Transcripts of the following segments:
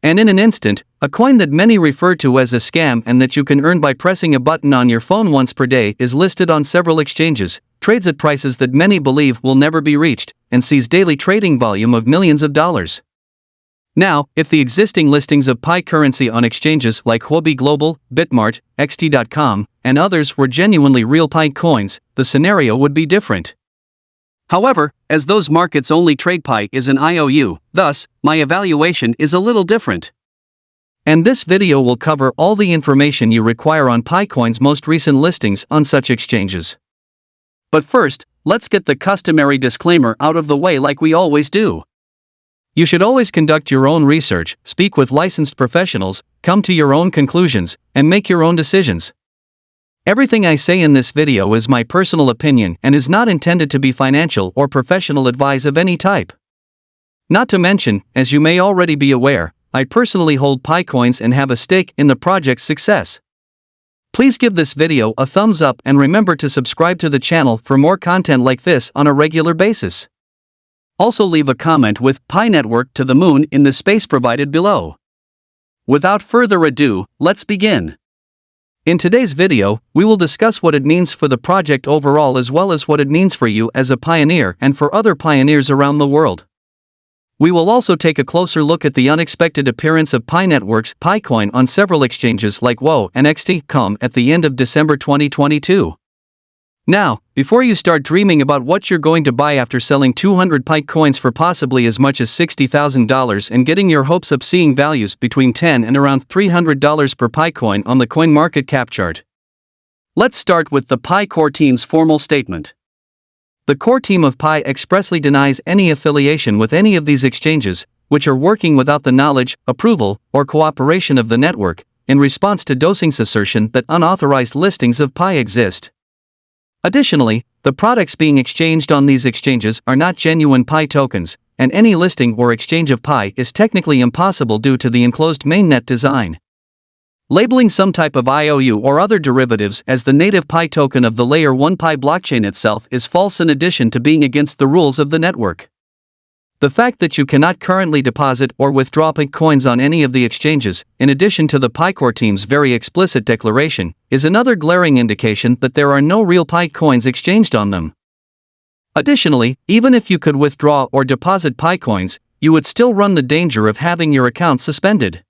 And in an instant, a coin that many refer to as a scam and that you can earn by pressing a button on your phone once per day is listed on several exchanges, trades at prices that many believe will never be reached, and sees daily trading volume of millions of dollars. Now, if the existing listings of Pi currency on exchanges like Huobi Global, Bitmart, XT.com, and others were genuinely real Pi coins, the scenario would be different. However, as those markets only trade Pi is an IOU, thus, my evaluation is a little different. And this video will cover all the information you require on PiCoin's most recent listings on such exchanges. But first, let's get the customary disclaimer out of the way like we always do. You should always conduct your own research, speak with licensed professionals, come to your own conclusions, and make your own decisions. Everything I say in this video is my personal opinion and is not intended to be financial or professional advice of any type. Not to mention, as you may already be aware, I personally hold PiCoins and have a stake in the project's success. Please give this video a thumbs up and remember to subscribe to the channel for more content like this on a regular basis. Also leave a comment with Pi Network to the moon in the space provided below. Without further ado, let's begin. In today's video, we will discuss what it means for the project overall as well as what it means for you as a pioneer and for other pioneers around the world. We will also take a closer look at the unexpected appearance of Pi Network's PiCoin on several exchanges like Wo and XT.com at the end of December 2022. Now, before you start dreaming about what you're going to buy after selling 200 Pi coins for possibly as much as $60,000 and getting your hopes up seeing values between $10 and around $300 per Pi coin on the CoinMarketCap chart, let's start with the Pi core team's formal statement. The core team of Pi expressly denies any affiliation with any of these exchanges, which are working without the knowledge, approval, or cooperation of the network, in response to Dosing's assertion that unauthorized listings of Pi exist. Additionally, the products being exchanged on these exchanges are not genuine Pi tokens, and any listing or exchange of Pi is technically impossible due to the enclosed mainnet design. Labeling some type of IOU or other derivatives as the native Pi token of the Layer 1 Pi blockchain itself is false in addition to being against the rules of the network. The fact that you cannot currently deposit or withdraw Pi coins on any of the exchanges, in addition to the PiCore team's very explicit declaration, is another glaring indication that there are no real Pi coins exchanged on them. Additionally, even if you could withdraw or deposit Pi coins, you would still run the danger of having your account suspended.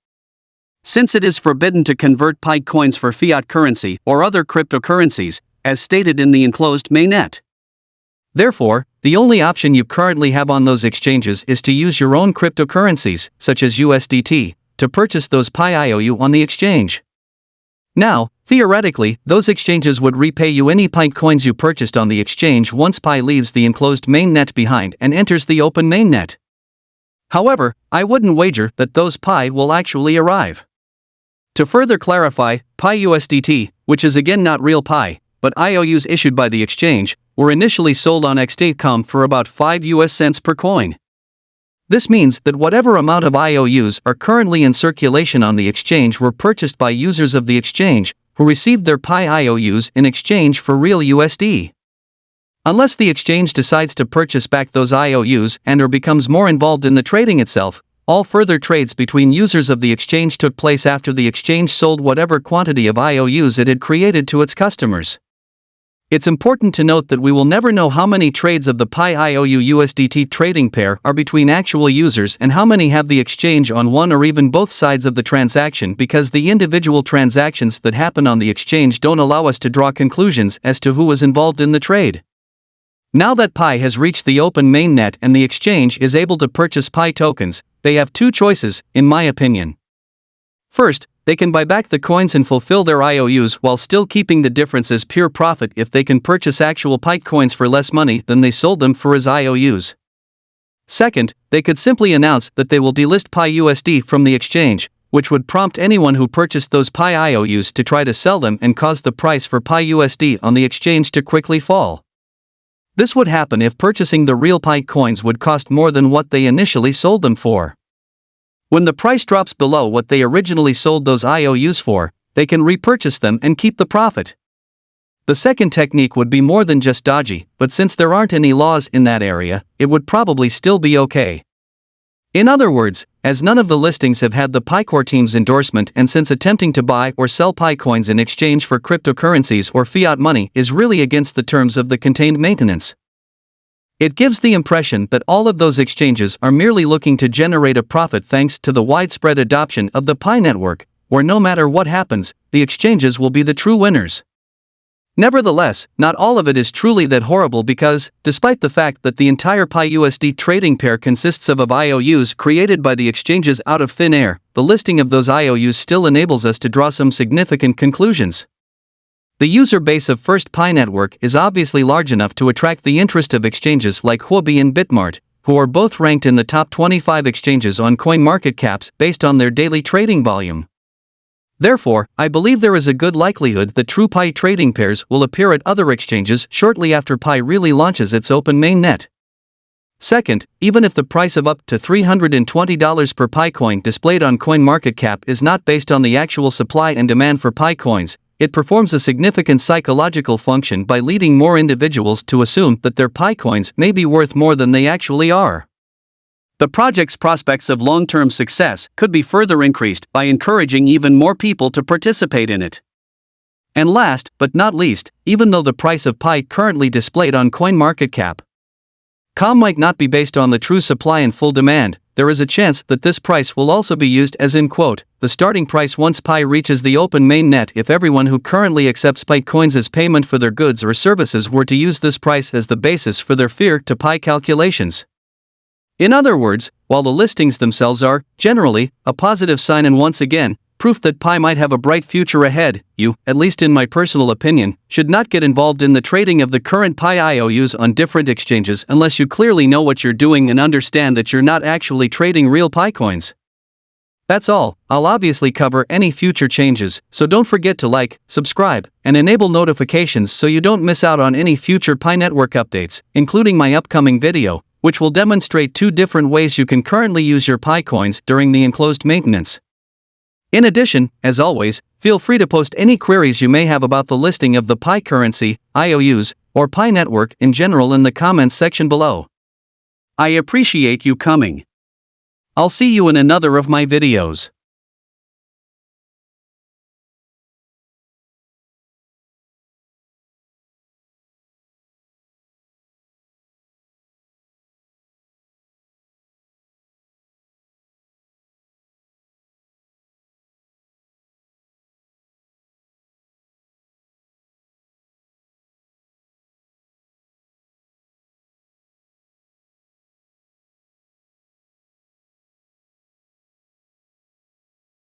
Since it is forbidden to convert Pi coins for fiat currency or other cryptocurrencies, as stated in the enclosed mainnet. Therefore, the only option you currently have on those exchanges is to use your own cryptocurrencies, such as USDT, to purchase those Pi IOU on the exchange. Now, theoretically, those exchanges would repay you any Pi coins you purchased on the exchange once Pi leaves the enclosed mainnet behind and enters the open mainnet. However, I wouldn't wager that those Pi will actually arrive. To further clarify, Pi USDT, which is again not real Pi, but IOUs issued by the exchange, were initially sold on XT.com for about 5 US cents per coin. This means that whatever amount of IOUs are currently in circulation on the exchange were purchased by users of the exchange, who received their Pi IOUs in exchange for real USD. Unless the exchange decides to purchase back those IOUs and/or becomes more involved in the trading itself, all further trades between users of the exchange took place after the exchange sold whatever quantity of IOUs it had created to its customers. It's important to note that we will never know how many trades of the Pi IOU USDT trading pair are between actual users and how many have the exchange on one or even both sides of the transaction because the individual transactions that happen on the exchange don't allow us to draw conclusions as to who was involved in the trade. Now that Pi has reached the open mainnet and the exchange is able to purchase Pi tokens, they have two choices, in my opinion. First, they can buy back the coins and fulfill their IOUs while still keeping the difference as pure profit if they can purchase actual Pi coins for less money than they sold them for as IOUs. Second, they could simply announce that they will delist Pi USD from the exchange, which would prompt anyone who purchased those Pi IOUs to try to sell them and cause the price for Pi USD on the exchange to quickly fall. This would happen if purchasing the real Pi coins would cost more than what they initially sold them for. When the price drops below what they originally sold those IOUs for, they can repurchase them and keep the profit. The second technique would be more than just dodgy, but since there aren't any laws in that area, it would probably still be okay. In other words, as none of the listings have had the Pi core team's endorsement, and since attempting to buy or sell Pi coins in exchange for cryptocurrencies or fiat money is really against the terms of the contained maintenance. It gives the impression that all of those exchanges are merely looking to generate a profit thanks to the widespread adoption of the Pi network, where no matter what happens, the exchanges will be the true winners. Nevertheless, not all of it is truly that horrible because, despite the fact that the entire Pi USD trading pair consists of IOUs created by the exchanges out of thin air, the listing of those IOUs still enables us to draw some significant conclusions. The user base of First Pi Network is obviously large enough to attract the interest of exchanges like Huobi and Bitmart, who are both ranked in the top 25 exchanges on CoinMarketCap based on their daily trading volume. Therefore, I believe there is a good likelihood that true Pi trading pairs will appear at other exchanges shortly after Pi really launches its open mainnet. Second, even if the price of up to $320 per Pi coin displayed on CoinMarketCap is not based on the actual supply and demand for Pi coins, it performs a significant psychological function by leading more individuals to assume that their Pi coins may be worth more than they actually are. The project's prospects of long-term success could be further increased by encouraging even more people to participate in it. And last, but not least, even though the price of Pi currently displayed on CoinMarketCap might not be based on the true supply and full demand, there is a chance that this price will also be used as in quote, the starting price once Pi reaches the open mainnet if everyone who currently accepts Pi coins as payment for their goods or services were to use this price as the basis for their fiat to Pi calculations. In other words, while the listings themselves are, generally, a positive sign and once again, proof that Pi might have a bright future ahead, you, at least in my personal opinion, should not get involved in the trading of the current Pi IOUs on different exchanges unless you clearly know what you're doing and understand that you're not actually trading real Pi coins. That's all. I'll obviously cover any future changes, so don't forget to like, subscribe, and enable notifications so you don't miss out on any future Pi network updates, including my upcoming video, which will demonstrate 2 different ways you can currently use your Pi coins during the enclosed maintenance. In addition, as always, feel free to post any queries you may have about the listing of the Pi currency, IOUs, or Pi network in general in the comments section below. I appreciate you coming. I'll see you in another of my videos.